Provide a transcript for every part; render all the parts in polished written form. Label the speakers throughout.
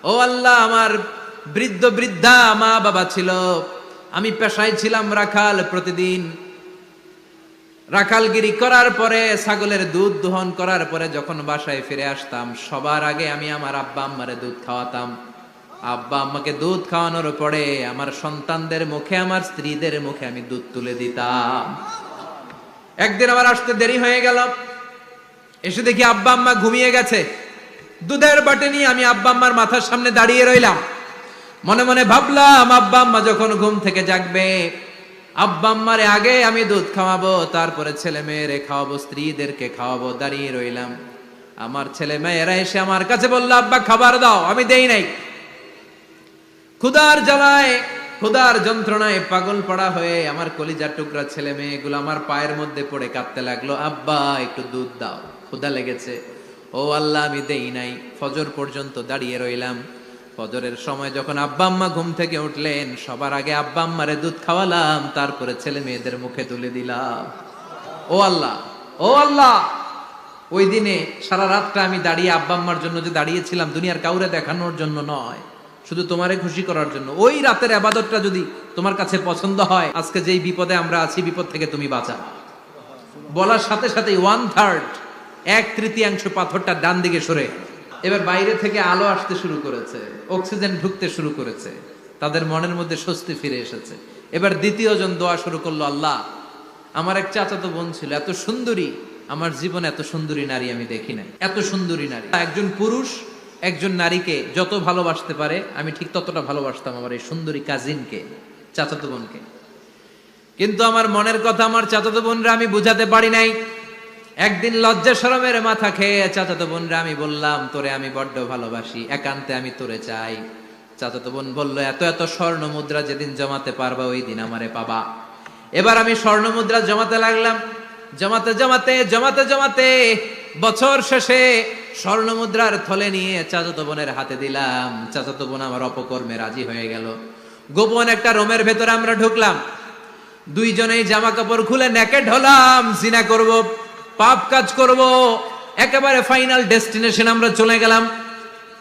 Speaker 1: ও আল্লাহ, আমার বৃদ্ধ বৃদ্ধা মা বাবা ছিল, আমি পেশায় ছিলাম রাখাল। প্রতিদিন রাখালগিরি করার পরে, ছাগলের দুধ দোহন করার পরে যখন বাসায় ফিরে আসতাম, সবার আগে আমি আমার আব্বা আম্মারে দুধ খাওয়াতাম। আব্বা আম্মাকে দুধ খাওয়ানোর পরে আমার সন্তানদের মুখে, আমার স্ত্রীদের মুখে আমি দুধ তুলে দিতাম। একদিন আমার আসতে দেরি হয়ে গেল, এসে দেখি আব্বা আম্মা ঘুমিয়ে গেছে। দুধের বাটি নিয়ে আমি আব্বা আম্মার মাথার সামনে দাঁড়িয়ে রইলাম। মনে মনে ভাবলাম, আব্বা আম্মা যখন ঘুম থেকে জাগবে, আব্বা আম্মারে আগে আমি দুধ খাওয়াবো, তারপরে ছেলে মেয়েরে খাওয়াবো, স্ত্রীদেরকে খাওয়াবো। দাঁড়িয়ে রইলাম। আমার ছেলে মেয়েরা এসে আমার কাছে বলল, আব্বা খাবার দাও। আমি দেই নাই। ক্ষুধার জ্বালায়, ক্ষুধার যন্ত্রণায় পাগল পড়া হয়ে আমার কলিজার টুকরা ছেলে মেয়েগুলো আমার পায়ের মধ্যে পড়ে কাঁদতে লাগলো, আব্বা একটু দুধ দাও, ক্ষুধা লেগেছে। ও আল্লাহ, আমি দেই নাই। ফজর পর্যন্ত দাঁড়িয়ে রইলাম। ফজরের সময় যখন আব্বা আম্মা ঘুম থেকে উঠলেন, সবার আগে আব্বা আম্মারে দুধ খাওয়ালাম, তারপরে ছেলে মেয়েদের মুখে তুলে দিলাম। ও আল্লাহ, ও আল্লাহ, ওই দিনে সারা রাতটা আমি দাঁড়িয়ে আব্বা আম্মার জন্য যে দাঁড়িয়েছিলাম, দুনিয়ার কাউরে দেখানোর জন্য নয়, শুধু তোমারে খুশি করার জন্য। ওই রাতের ইবাদতটা যদি তোমার কাছে পছন্দ হয়, আজকে যেই বিপদে আমরা আছি, বিপদ থেকে তুমি বাঁচাও। বলার সাথে সাথে 1/3, 1/3 পাথরটা ডান দিকে সরে। এবার বাইরে থেকে আলো আসতে শুরু করেছে, অক্সিজেন ঢুকতে শুরু করেছে, তাদের মনের মধ্যে স্বস্তি ফিরে এসেছে। এবার দ্বিতীয় জন দোয়া শুরু করলো, আল্লাহ, আমার এক চাচাতো বোন ছিল, এত সুন্দরী, আমার জীবনে এত সুন্দরী নারী আমি দেখি নাই। এত সুন্দরী নারী। একজন পুরুষ একজন নারীকে যত ভালোবাসতে পারে, আমি ঠিক ততটা ভালোবাসতাম আমার এই সুন্দরী কাজিনকে, চাচাতো বোনকে। কিন্তু আমার মনের কথা আমার চাচাতো বোনরা আমি বুঝাতে পারি নাই। একদিন লজ্জা শরমের মাথা খেয়ে চাচাতো বোনরা আমি বললাম, তোরে আমি বড্ড ভালোবাসি, একান্তে আমি তোরে চাই। চাচাতো বোন বলল, এত এত স্বর্ণ মুদ্রা যেদিন জমাতে পারবা, ওই দিন আমারে পাবা। এবার আমি স্বর্ণ মুদ্রা জমাতে লাগলাম। জমাতে জমাতে জমাতে জমাতে বছর শেষে স্বর্ণ মুদ্রার থলে নিয়ে চাচাতো বোনের হাতে দিলাম। চাচাতো বোন আমার অপকর্মে রাজি হয়ে গেল। গোপন একটা রুমের ভেতরে আমরা ঢুকলাম। দুইজনেই জামা কাপড় খুলে নেকেড হলাম। জিনা করব, পাপ কাজ করব, একেবারে ফাইনাল ডেস্টিনেশন আমরা চলে গেলাম।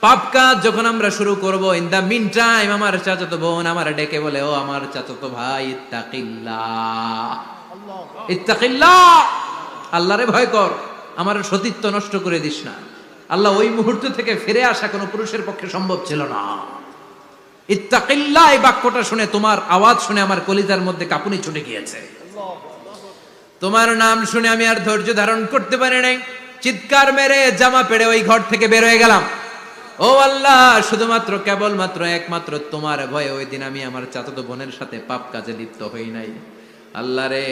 Speaker 1: পাপ কাজ যখন আমরা শুরু করব, ইন দা মিন টাইম আমার চাচাতো বোন আমার ডেকে বলে, ও আমার চাচাতো ভাই, ইত্তাকিল্লাহ, ইত্তাকিল্লাহ, আল্লাহরে ভয় কর, আমার সতীত্ব নষ্ট করে দিস না। আল্লাহ ওই মুহূর্ত থেকে ফিরে আসা কোনো পুরুষের পক্ষে সম্ভব ছিল না। ইত্তাকিল্লাহ, এই বাক্যটা শুনে, তোমার আওয়াজ শুনে আমার কলিজার মধ্যে কাঁপুনি ছুটে গিয়েছে। তোমার নাম শুনে আমি আর ধৈর্য ধারণ করতে পারি নাই। চিৎকার মেরে জামা পেড়ে ওই ঘর থেকে বের হয়ে গেলাম। ও আল্লাহ, শুধুমাত্র কেবলমাত্র একমাত্র তোমার ভয়ে ওই দিন আমি আমার চাচাতো বোনের সাথে পাপ কাজে লিপ্ত হই নাই। আল্লাহ রে,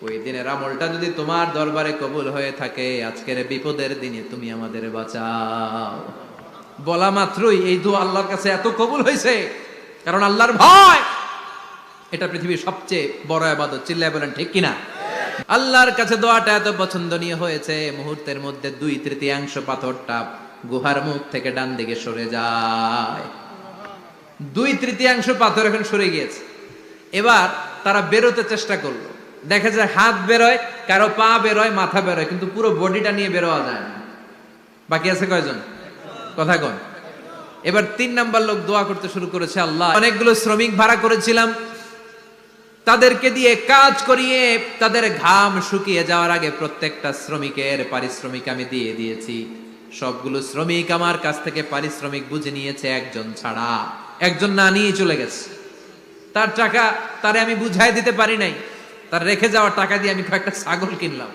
Speaker 1: ওই দিনের আমলটা যদি তোমার দরবারে কবুল হয়ে থাকে, আজকের বিপদের দিনে তুমি আমাদের বাঁচাও। বলা মাত্রই এই দোয়া আল্লাহর কাছে এত কবুল হয়েছে, কারণ আল্লাহর ভয় এটা পৃথিবীর সবচেয়ে বড় ইবাদত। চিল্লায় বলেন ঠিক কিনা? আল্লাহর কাছে দোয়াটা এত পছন্দনীয় হয়েছে, মুহূর্তের মধ্যে 2/3 পাথরটা গুহার মুখ থেকে ডান দিকে সরে যায়। 2/3 পাথর এখন সরে গিয়েছে। এবার তারা বেরোতে চেষ্টা করলো। দেখা যায় হাত বেরোয়, কারো পা বেরোয়, মাথা বেরোয়, কিন্তু পুরো বডিটা নিয়ে বেরোয়া যায় না। বাকি আছে কয়জন? কথা কন। এবার 3 নাম্বার লোক দোয়া করতে শুরু করেছে, আল্লাহ, অনেকগুলো শ্রমিক ভাড়া করেছিলাম, তাদেরকে দিয়ে কাজ করিয়ে তাদের ঘাম শুকিয়ে যাওয়ার আগে প্রত্যেকটা শ্রমিকের পারিশ্রমিক আমি দিয়ে দিয়েছি। সবগুলো শ্রমিক আমার কাছ থেকে পারিশ্রমিক বুঝে নিয়েছে, একজন ছাড়া। একজন না নিয়ে চলে গেছে। তার টাকা তারে আমি বুঝাই দিতে পারি নাই। তার রেখে যাওয়া টাকা দিয়ে আমি কয়েকটা ছাগল কিনলাম।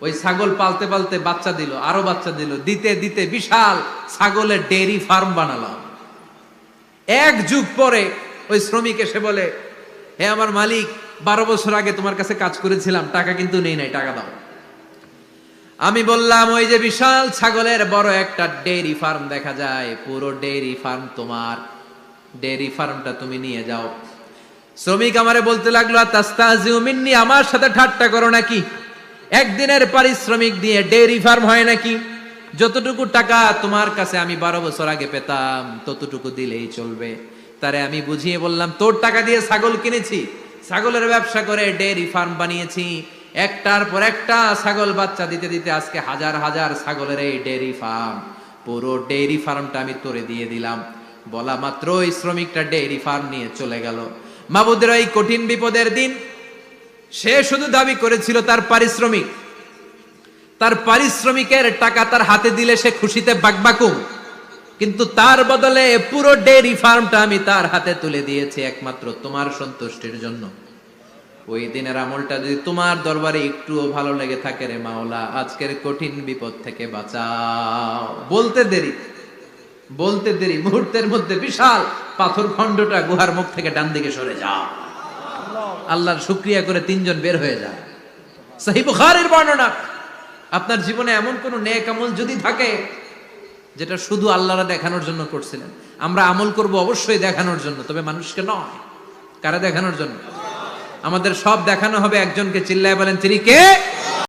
Speaker 1: ওই ছাগল পালতে পালতে বাচ্চা দিল, আরো বাচ্চা দিল, দিতে দিতে বিশাল ছাগলের ডেইরি ফার্ম বানালাম। 1 যুগ পরে ওই শ্রমিক এসে বলে, হে আমার মালিক, 12 বছর আগে তোমার কাছে কাজ করেছিলাম, টাকা কিন্তু নেই নাই, টাকা দাও। আমি বললাম, ওই যে বিশাল ছাগলের বড় একটা ডেইরি ফার্ম দেখা যায়, পুরো ডেইরি ফার্ম তোমার, ডেইরি ফার্মটা তুমি নিয়ে যাও। শ্রমিক আমারে বলতে লাগলো, তাস্তাজিউ মিন্নি, আমার সাথে ঠাট্টা করো নাকি? একদিনের পারিশ্রমিক দিয়ে ডেইরি ফার্ম হয় নাকি? যতটুকু টাকা তোমার কাছে আমি 12 বছর আগে পেতাম, ততটুকু দিলেই চলবে। তারে আমি বুঝিয়ে বললাম, তোর টাকা দিয়ে ছাগল কিনেছি, ছাগলের ব্যবসা করে ডেইরি ফার্ম বানিয়েছি, একটার পর একটা ছাগল বাচ্চা দিতে দিতে আজকে হাজার হাজার ছাগলের এই ডেইরি ফার্ম। পুরো ডেইরি ফার্মটা আমি তোরে দিয়ে দিলাম। বলা মাত্র ওই শ্রমিকটা ডেইরি ফার্ম নিয়ে চলে গেল। মাবুদের এই কঠিন বিপদের দিন সে শুধু দাবি করেছিল তার পারিশ্রমিকের টাকা তার হাতে দিলে সে খুশিতে বাকবাকুম, কিন্তু তার বদলে পুরো ডেইরি ফার্মটা আমি তার হাতে তুলে দিয়েছি একমাত্র তোমার সন্তুষ্টির জন্য। ওই দিনের আমলটা যদি তোমার দরবারে একটুও ভালো লেগে থাকে রে মাওলা, আজকের কঠিন বিপদ থেকে বাঁচাও। বলতে দেরি মুহূর্তের মধ্যে বিশাল পাথর খণ্ডটা গুহার মুখ থেকে ডান দিকে সরে যাও। আল্লাহর শুকরিয়া করে তিনজন বের হয়ে যায়। সহিহ বুখারীর বর্ণনা। আপনার জীবনে এমন কোন নেক আমল যদি থাকে যেটা শুধু আল্লাহরা দেখানোর জন্য করছিলেন, আমরা আমল করব অবশ্যই দেখানোর জন্য, তবে মানুষকে নয়। কারা দেখানোর জন্য? আমাদের সব দেখানো হবে একজনকে। চিল্লায় বলেন তিনি কে?